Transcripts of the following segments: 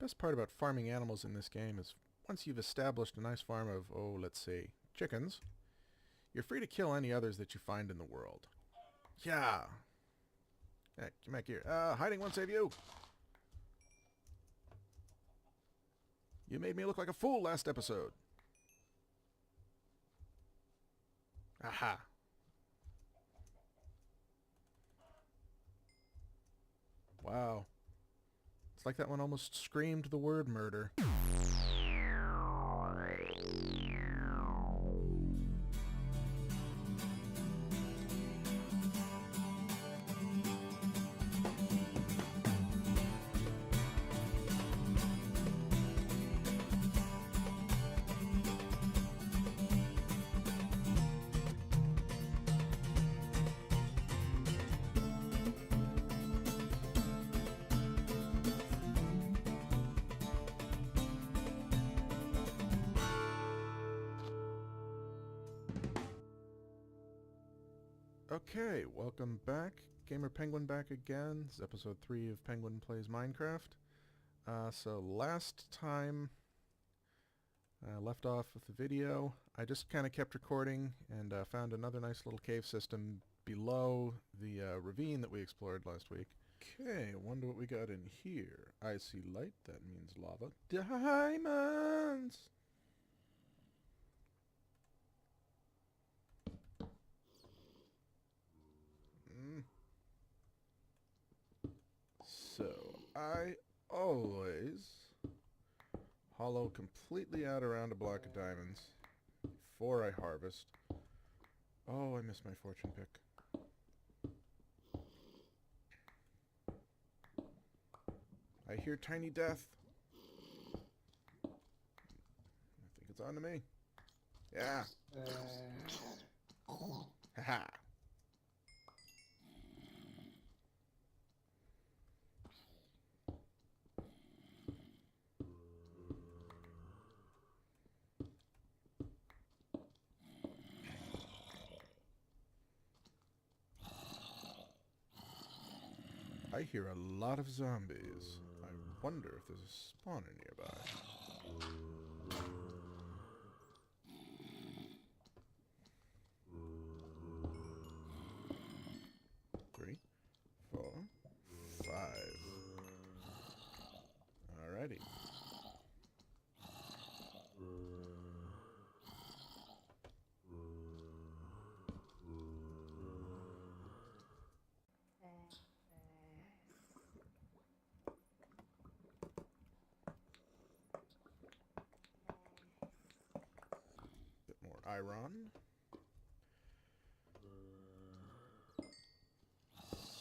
Best part about farming animals in this game is once you've established a nice farm of, let's say, chickens, you're free to kill any others that you find in the world. Yeah! Hey, come back here. Hiding won't save you! You made me look like a fool last episode. Aha! Wow. It's like that one almost screamed the word murder. Okay, welcome back. Gamer Penguin back again. This is episode 3 of Penguin Plays Minecraft. So last time I left off with the video, I just kind of kept recording and found another nice little cave system below the ravine that we explored last week. Okay, I wonder what we got in here. I see light, that means lava. Diamonds! So, I always hollow completely out around a block of diamonds before I harvest. Oh, I missed my fortune pick. I hear tiny death. I think it's on to me. Yeah. Haha. I hear a lot of zombies. I wonder if there's a spawner nearby. 3, 4, 5. Alrighty. Bit more iron.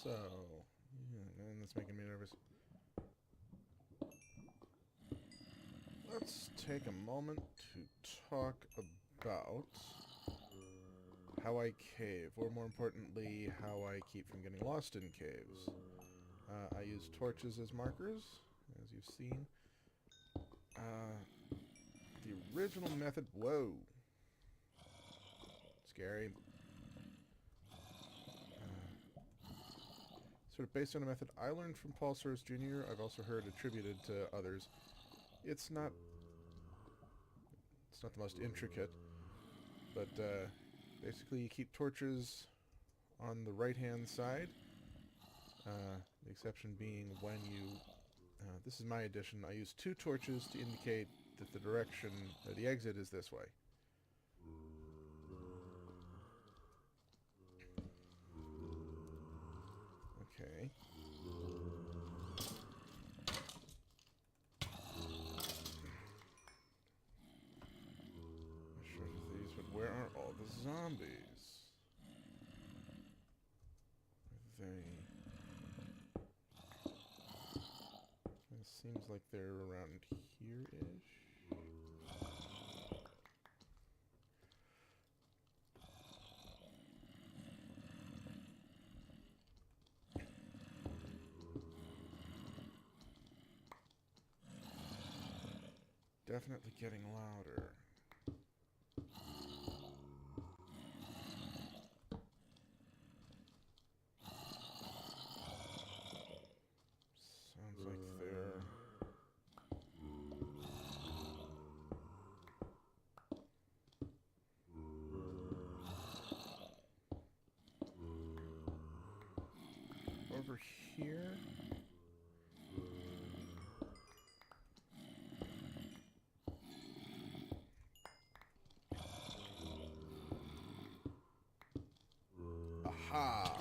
So, and that's making me nervous. Let's take a moment to talk about how I cave, or more importantly, how I keep from getting lost in caves. I use torches as markers, as you've seen. The original method... Whoa! Scary. Sort of based on a method I learned from Paul Soros Jr., I've also heard attributed to others. It's not the most intricate, but basically you keep torches on the right-hand side. The exception being when you... this is my addition. I use 2 torches to indicate that the direction, or the exit, is this way. Okay. I'm sure of these, but where are all the zombies? Are they... It seems like they're around here-ish. Definitely getting louder. Sounds like they're here. Aha!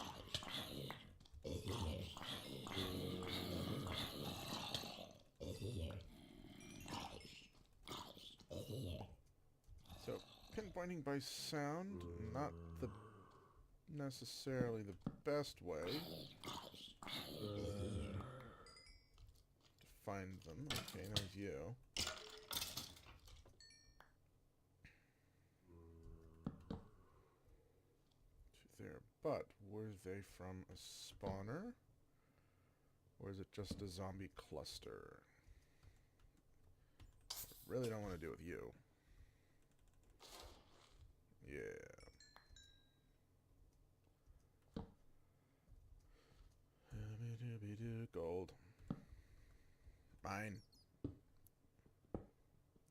So, pinpointing by sound, not the necessarily the best way to find them. Okay, there's you. To there. But were they from a spawner? Or is it just a zombie cluster? I really don't want to deal with you. Yeah. Gold. Mine.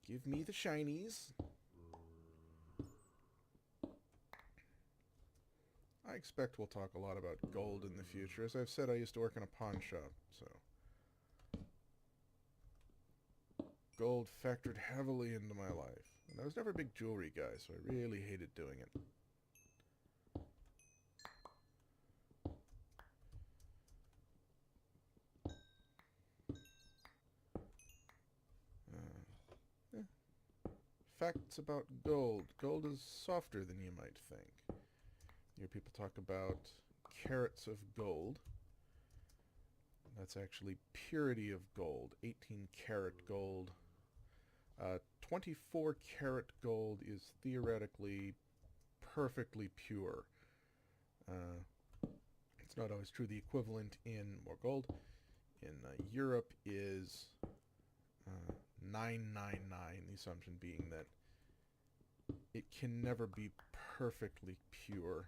Give me the shinies. I expect we'll talk a lot about gold in the future. As I've said, I used to work in a pawn shop, so... Gold factored heavily into my life. And I was never a big jewelry guy, so I really hated doing it. Facts about gold. Gold is softer than you might think. You hear people talk about carats of gold. That's actually purity of gold. 18 karat gold. 24 karat gold is theoretically perfectly pure. It's not always true. The equivalent in more gold in Europe is 999, the assumption being that it can never be perfectly pure.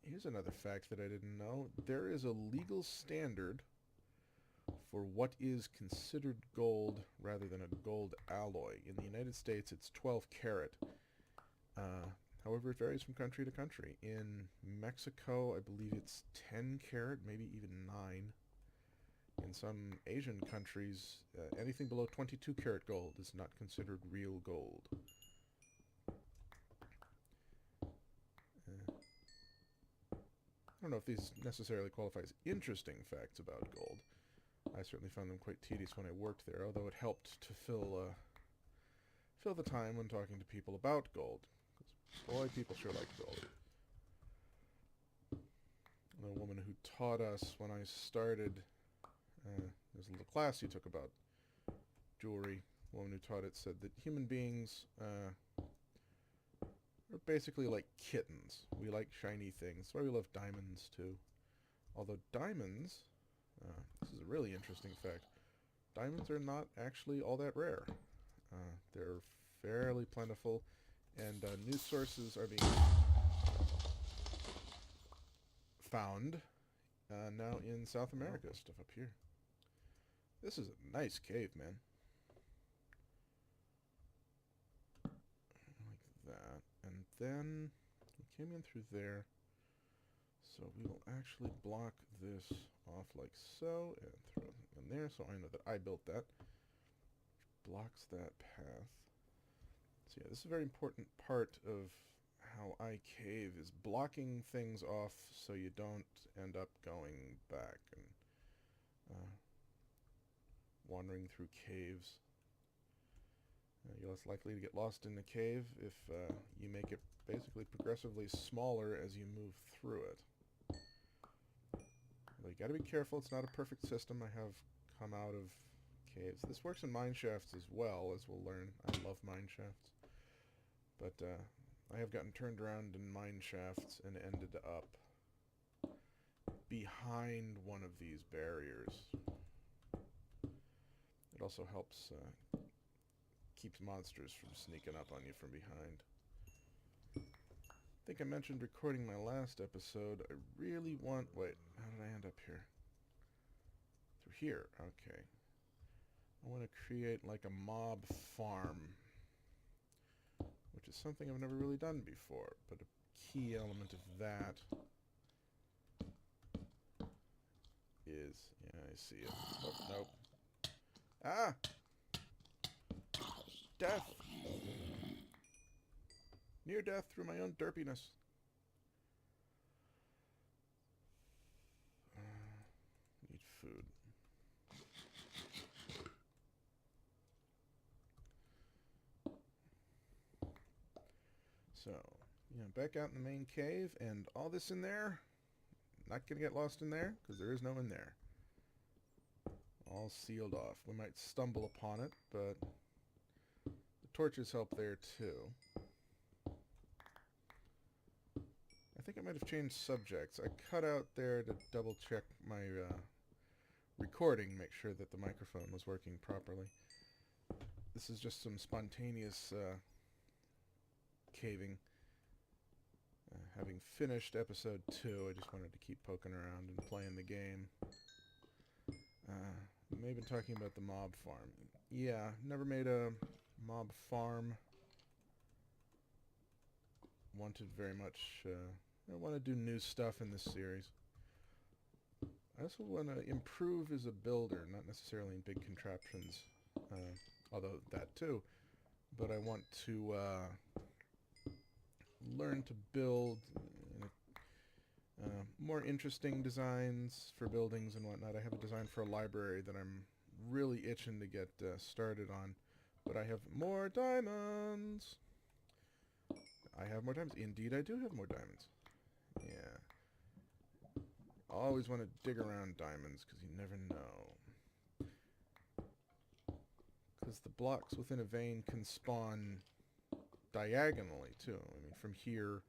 Here's another fact that I didn't know. There is a legal standard for what is considered gold rather than a gold alloy. In the United States, it's 12 karat. However, it varies from country to country. In Mexico, I believe it's 10 karat, maybe even 9. In some Asian countries, anything below 22 karat gold is not considered real gold. I don't know if these necessarily qualify as interesting facts about gold. I certainly found them quite tedious when I worked there, although it helped to fill the time when talking to people about gold. Because, boy, people sure like gold. The woman who taught us when I started, there's a little class you took about jewelry. The woman who taught it said that human beings are basically like kittens. We like shiny things. That's why we love diamonds, too. Although diamonds, this is a really interesting fact, diamonds are not actually all that rare. They're fairly plentiful, and news sources are being found now in South America. Stuff up here. This is a nice cave, man. Like that. And then we came in through there. So we will actually block this off like so and throw it in there so I know that I built that. Blocks that path. So yeah, this is a very important part of how I cave, is blocking things off so you don't end up going back and wandering through caves. You're less likely to get lost in the cave if you make it basically progressively smaller as you move through it. Although you gotta be careful, it's not a perfect system. I have come out of caves. This works in mine shafts as well, as we'll learn. I love mine shafts. But I have gotten turned around in mine shafts and ended up behind one of these barriers. It also helps keeps monsters from sneaking up on you from behind. I think I mentioned recording my last episode. I really want... Wait, how did I end up here? Through here, okay. I want to create like a mob farm, which is something I've never really done before, but a key element of that is. Yeah, I see it. Oh, nope. Ah! Death! Near death through my own derpiness. Need food. So, yeah, back out in the main cave, and all this in there, not gonna get lost in there, because there is no in there. All sealed off. We might stumble upon it, but the torches help there too. I think I might have changed subjects. I cut out there to double check my recording, make sure that the microphone was working properly. This is just some spontaneous caving. Having finished episode 2, I just wanted to keep poking around and playing the game. May have been talking about the mob farm. Yeah, never made a mob farm. Wanted very much... I want to do new stuff in this series. I also want to improve as a builder, not necessarily in big contraptions, although that too. But I want to learn to build more interesting designs for buildings and whatnot. I have a design for a library that I'm really itching to get started on, but I have more diamonds. I have more diamonds. Indeed, I do have more diamonds. Yeah. Always want to dig around diamonds because you never know. Because the blocks within a vein can spawn diagonally too. I mean, from here,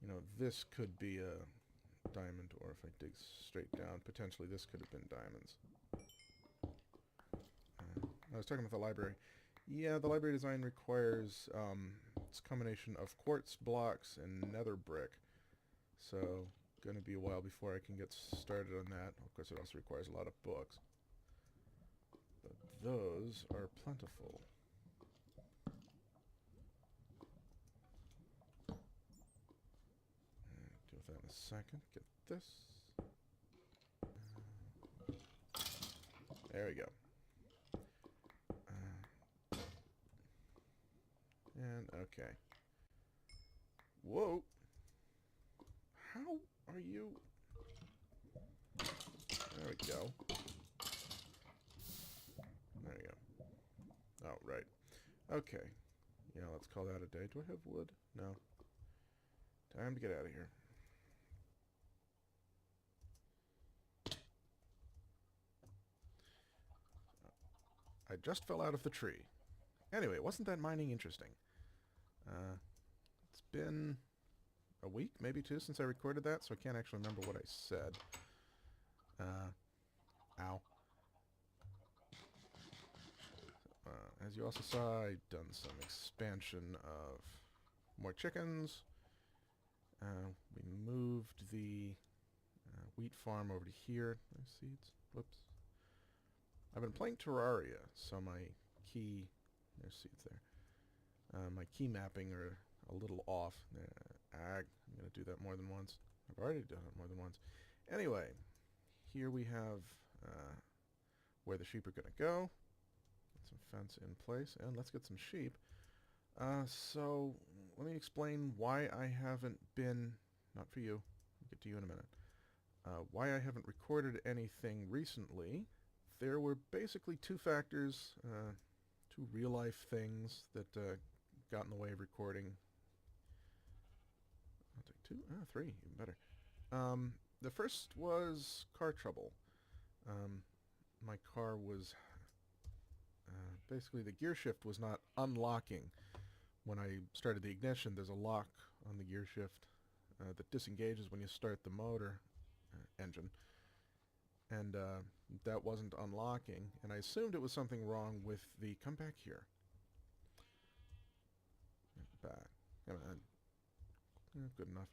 you know, this could be a diamond, or if I dig straight down, potentially this could have been diamonds. I was talking about the library. Yeah, the library design requires it's a combination of quartz blocks and nether brick. So, going to be a while before I can get started on that. Of course, it also requires a lot of books. But those are plentiful. Deal with that in a second. Get this. There we go. And, okay. Whoa! How are you... There we go. There we go. Oh, right. Okay. Yeah, let's call that a day. Do I have wood? No. Time to get out of here. I just fell out of the tree. Anyway, wasn't that mining interesting? It's been a week, maybe 2, since I recorded that, so I can't actually remember what I said. Ow. As you also saw, I've done some expansion of more chickens. We moved the wheat farm over to here. There's seeds. Whoops. I've been playing Terraria, so my key... There's seeds there. My key mapping are a little off. I'm going to do that more than once. I've already done it more than once. Anyway, here we have where the sheep are going to go. Get some fence in place, and let's get some sheep. So, let me explain why I haven't been... Not for you. I'll get to you in a minute. Why I haven't recorded anything recently. There were basically 2 factors, 2 real-life things that got in the way of recording. I'll take 2. 3, even better. The first was car trouble. My car was... basically, the gear shift was not unlocking. When I started the ignition, there's a lock on the gear shift that disengages when you start the motor engine. And that wasn't unlocking, and I assumed it was something wrong with the... Come back here. Back. Come on. Good enough.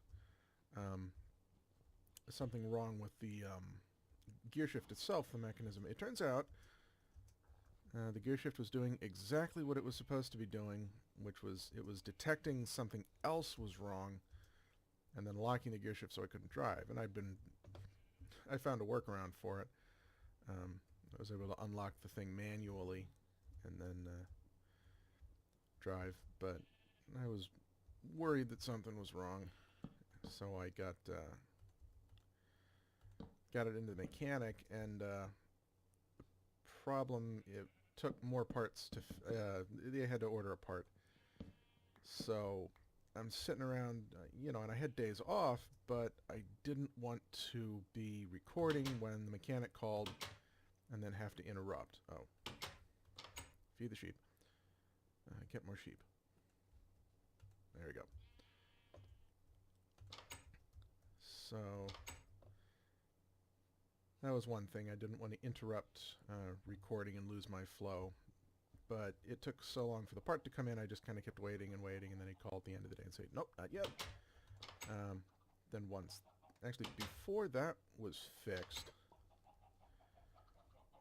Something wrong with the gear shift itself, the mechanism. It turns out the gear shift was doing exactly what it was supposed to be doing, which was it was detecting something else was wrong and then locking the gear shift so I couldn't drive. And I'd been I found a workaround for it. I was able to unlock the thing manually and then drive, but I was worried that something was wrong, so I got it into the mechanic, and the problem, it took more parts to they had to order a part. So I'm sitting around, and I had days off, but I didn't want to be recording when the mechanic called and then have to interrupt. Oh, feed the sheep. Get more sheep. There we go. So that was one thing. I didn't want to interrupt recording and lose my flow. But it took so long for the part to come in, I just kind of kept waiting and waiting, and then he'd call at the end of the day and say, nope, not yet. Then actually before that was fixed,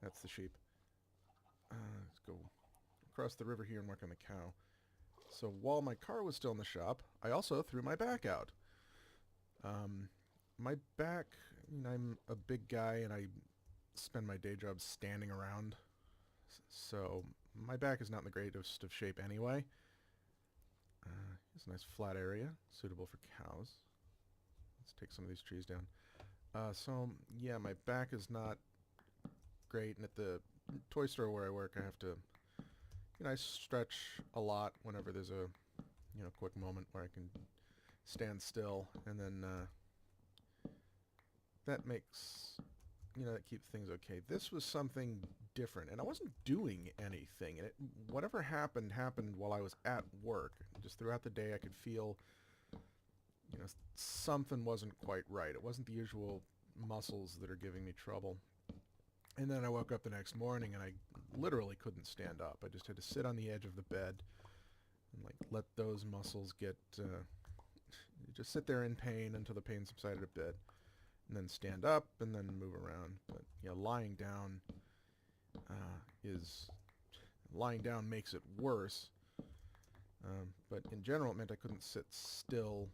that's the sheep. Let's go across the river here and work on the cow. So while my car was still in the shop, I also threw my back out. My back, I'm a big guy and I spend my day job standing around, so my back is not in the greatest of shape anyway. It's a nice flat area, suitable for cows. Let's take some of these trees down. So yeah, my back is not great, and at the toy store where I work, I have to, I stretch a lot whenever there's a, quick moment where I can stand still, and then that makes, that keeps things okay. This was something different, and I wasn't doing anything, and whatever happened while I was at work. Just throughout the day I could feel, something wasn't quite right. It wasn't the usual muscles that are giving me trouble. And then I woke up the next morning and I literally couldn't stand up. I just had to sit on the edge of the bed and let those muscles get just sit there in pain until the pain subsided a bit, and then stand up and then move around. But lying down makes it worse. But in general, it meant I couldn't sit still.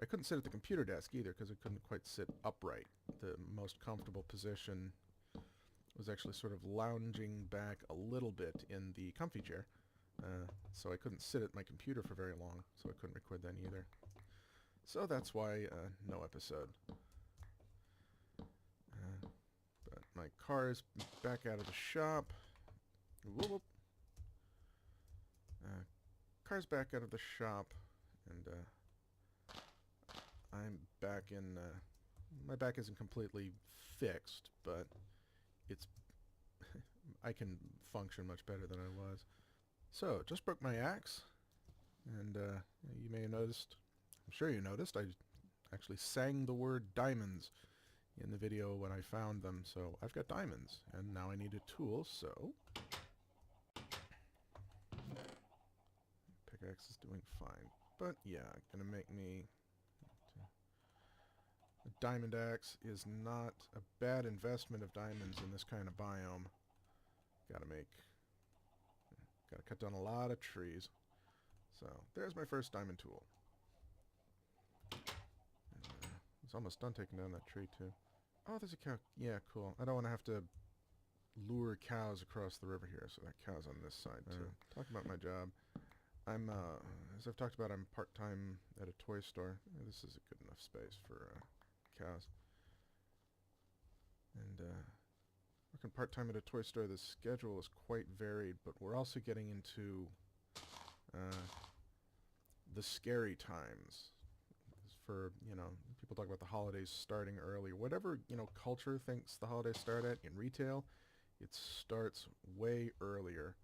I couldn't sit at the computer desk either because I couldn't quite sit upright. The most comfortable position was actually sort of lounging back a little bit in the comfy chair. So I couldn't sit at my computer for very long, so I couldn't record then either. So that's why no episode. But my car is back out of the shop. Whoop. Car's back out of the shop, and I'm back in, my back isn't completely fixed, but it's, I can function much better than I was. So, just broke my axe, and you may have noticed, I'm sure you noticed, I actually sang the word diamonds in the video when I found them, so I've got diamonds, and now I need a tool, so pickaxe is doing fine. But yeah, gonna make me a diamond axe is not a bad investment of diamonds in this kind of biome. Gotta cut down a lot of trees. So there's my first diamond tool. And, it's almost done taking down that tree too. Oh, there's a cow. Yeah, cool. I don't want to have to lure cows across the river here, so that cow's on this side too. Talking about my job, I'm as I've talked about, I'm part-time at a toy store. This is a good enough space for cows. And working part-time at a toy store, the schedule is quite varied, but we're also getting into the scary times. For, people talk about the holidays starting early. Whatever, culture thinks the holidays start at in retail, it starts way earlier,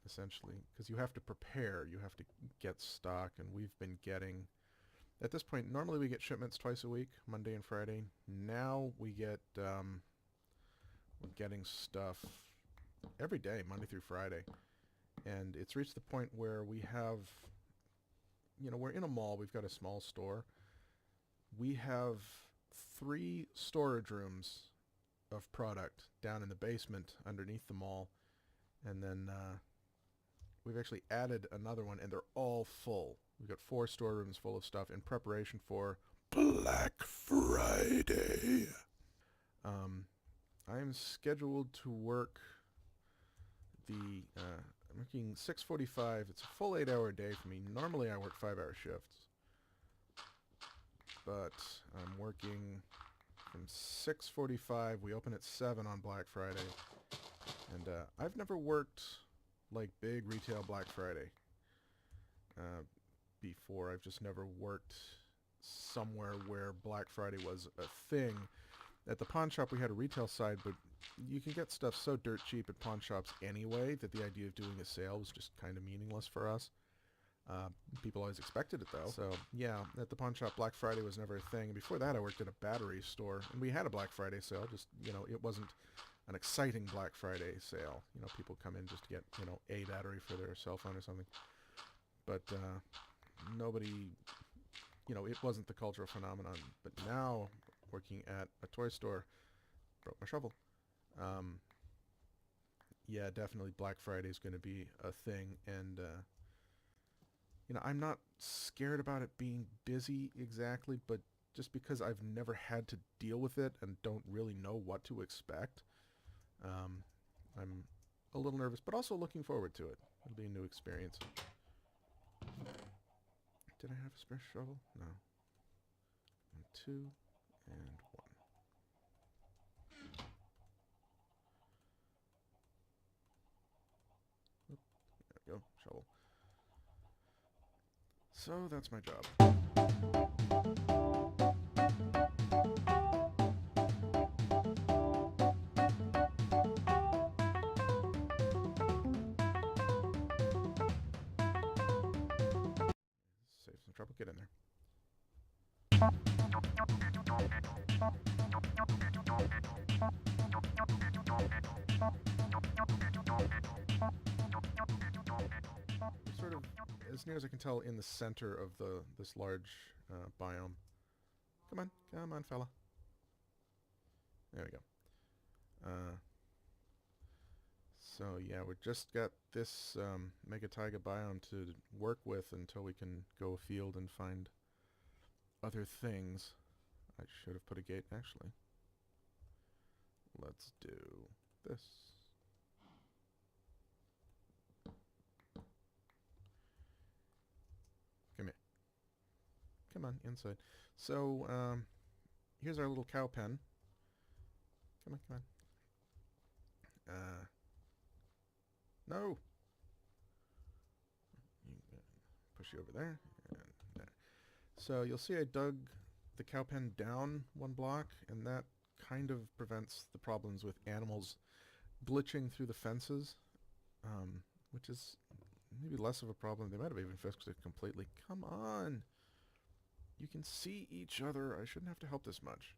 essentially, because you have to prepare, you have to get stock, and we've been getting, at this point, normally we get shipments twice a week, Monday and Friday. Now we get, we're getting stuff every day, Monday through Friday. And it's reached the point where we have, we're in a mall, we've got a small store. We have 3 storage rooms of product down in the basement underneath the mall. And then we've actually added another one, and they're all full. We've got 4 storerooms full of stuff in preparation for Black Friday. I'm scheduled to work I'm working 6:45. It's a full 8-hour day for me. Normally I work 5-hour shifts. But I'm working from 6:45. We open at 7 on Black Friday. And I've never worked like big retail Black Friday before. I've just never worked somewhere where Black Friday was a thing. At the pawn shop we had a retail side, but you can get stuff so dirt cheap at pawn shops anyway that the idea of doing a sale was just kind of meaningless for us. People always expected it though. So yeah, at the pawn shop Black Friday was never a thing. Before that I worked at a battery store and we had a Black Friday sale, just, it wasn't an exciting Black Friday sale. People come in just to get, a battery for their cell phone or something. But nobody, it wasn't the cultural phenomenon. But now, working at a toy store, broke my shovel. Yeah, definitely Black Friday is going to be a thing, and I'm not scared about it being busy exactly, but just because I've never had to deal with it and don't really know what to expect, I'm a little nervous, but also looking forward to it. It'll be a new experience. Did I have a spare shovel? No. 1, 2, and 1. Oop, there we go, shovel. So that's my job. Save some trouble, get in there. Sort of, as near as I can tell, in the center of this large biome. Come on, fella. There we go. So yeah, we just got this Mega Taiga biome to work with until we can go afield and find other things. I should have put a gate, actually. Let's do this. Come here. Come on, inside. So, here's our little cow pen. Come on. No! Push you over there, and there. So you'll see I dug the cow pen down 1 block, and that kind of prevents the problems with animals glitching through the fences, which is maybe less of a problem. They might have even fixed it completely. Come on! You can see each other. I shouldn't have to help this much.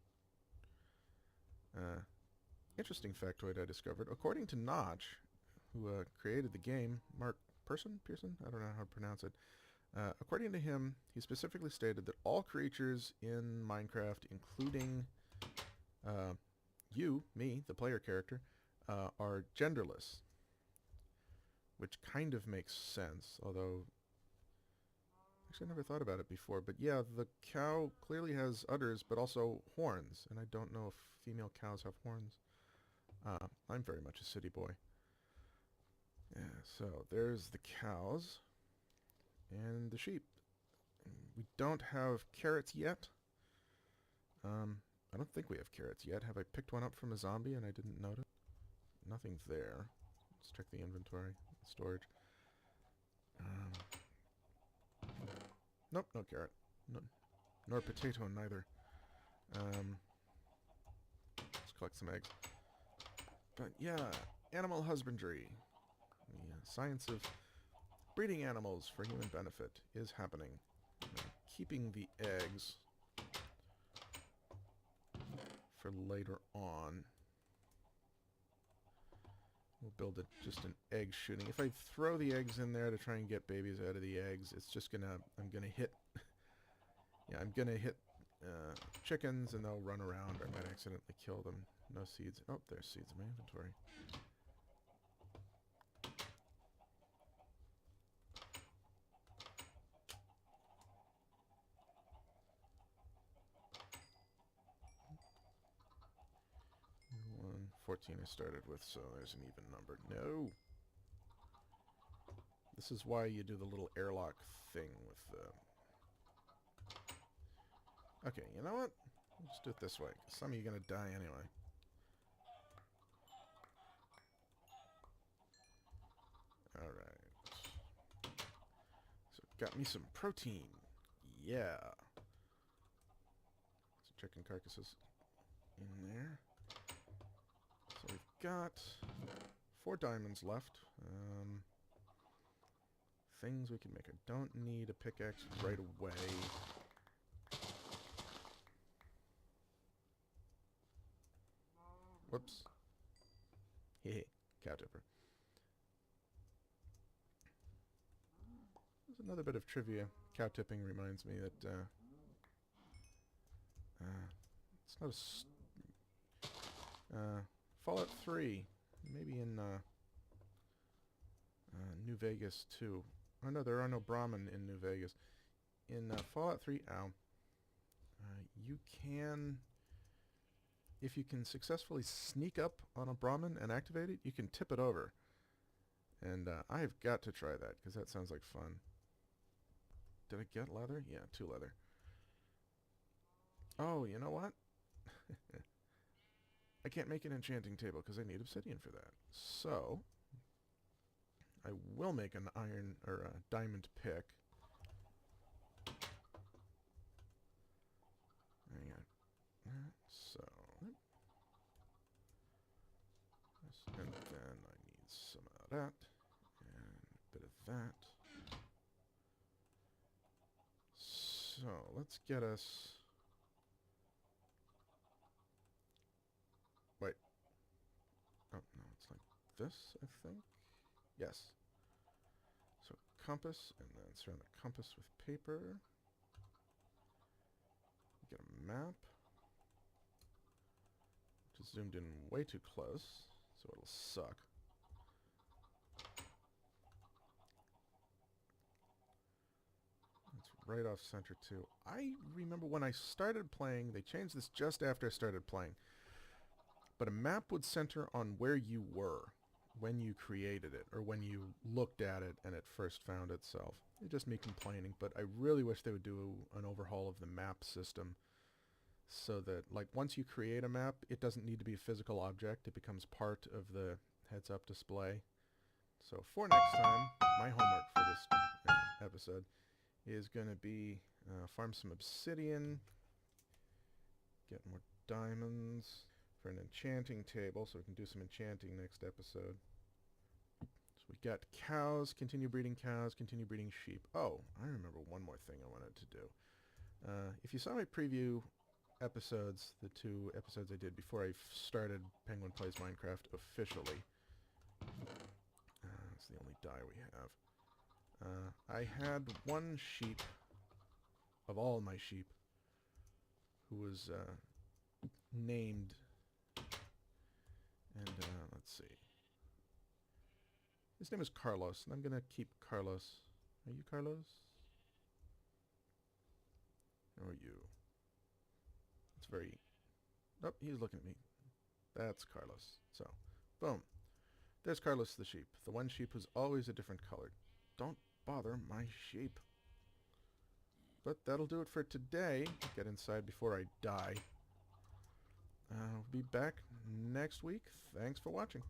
Interesting factoid I discovered. According to Notch, who created the game, Mark Pearson? I don't know how to pronounce it. According to him, he specifically stated that all creatures in Minecraft, including you, me, the player character, are genderless. Which kind of makes sense, although actually I never thought about it before. But yeah, the cow clearly has udders, but also horns, and I don't know if female cows have horns. I'm very much a city boy. Yeah, so there's the cows and the sheep. We don't have carrots yet. I don't think we have carrots yet. Have I picked one up from a zombie and I didn't notice? Nothing there. Let's check the inventory, storage. Nope, no carrot. No, nor potato neither. Let's collect some eggs. But yeah, animal husbandry. The science of breeding animals for human benefit is happening. Keeping the eggs for later on. We'll build just an egg shooting. If I throw the eggs in there to try and get babies out of the eggs, it's just I'm gonna hit, yeah, I'm gonna hit chickens and they'll run around. I might accidentally kill them. No seeds. Oh, there's seeds in my inventory. 14 I started with, so there's an even number. No! This is why you do the little airlock thing with the... Okay, you know what? Let's do it this way, 'cause some of you are going to die anyway. Alright. So, got me some protein. Yeah. Some chicken carcasses in there. So we've got 4 diamonds left. Things we can make. I don't need a pickaxe right away. Whoops. Hehe. Cow tipper. There's another bit of trivia. Cow tipping reminds me that it's not a Fallout 3, maybe in New Vegas too. Oh no, there are no Brahmin in New Vegas. In Fallout 3, you can, if you can successfully sneak up on a Brahmin and activate it, you can tip it over. And I've got to try that, because that sounds like fun. Did I get leather? Yeah, 2 leather. Oh, you know what? I can't make an enchanting table because I need obsidian for that. So, I will make an iron or a diamond pick. Hang on. So, and then I need some of that and a bit of that. So, let's get us... Wait. Oh, no, it's like this, I think? Yes. So, compass, and then surround the compass with paper. Get a map. Which is zoomed in way too close, so it'll suck. It's right off center too. I remember when I started playing, they changed this just after I started playing. But a map would center on where you were when you created it, or when you looked at it and it first found itself. It's just me complaining, but I really wish they would do an overhaul of the map system so that, like, once you create a map, it doesn't need to be a physical object. It becomes part of the heads-up display. So for next time, my homework for this episode is going to be farm some obsidian, get more diamonds for an enchanting table, so we can do some enchanting next episode. So we got cows, continue breeding sheep. Oh, I remember one more thing I wanted to do. If you saw my preview episodes, the 2 episodes I did before I started Penguin Plays Minecraft officially, it's the only dye we have. I had one sheep, of all my sheep, who was named, and let's see. His name is Carlos, and I'm going to keep Carlos. Are you Carlos? Or are you? It's very... Oh, he's looking at me. That's Carlos. So, boom. There's Carlos the sheep. The one sheep who's always a different color. Don't bother my sheep. But that'll do it for today. Get inside before I die. I'll be back next week. Thanks for watching.